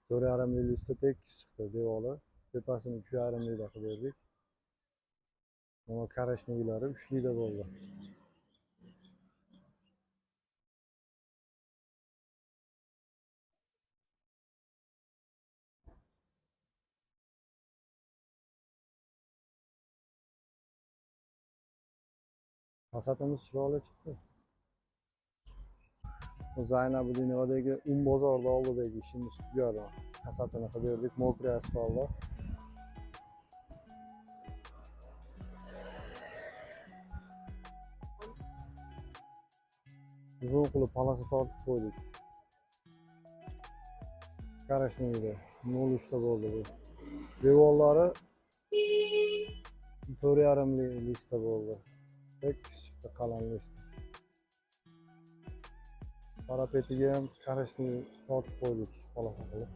4,5 lista tekis chiqdi devori. Tepasini 3,5 lida qilib berdik. Mana karashniklari 3 lida bo'ldi. Fasatimiz chiroyli chiqdi. Zaynabuddinovdagi bozorda oldidagi ishimiz tugadi. Fasatini qilib berdik, mokriy asfaltda. Uzun qilib palasi tortib qo'ydik. Karashnikda 0,3 ta bo'ldi bu. Devorlari 4,5 lista bo'ldi. Tekis chiqdi, qalin lista. Parapetiga ham karashnik tortib qo'ydik, palasa qilib.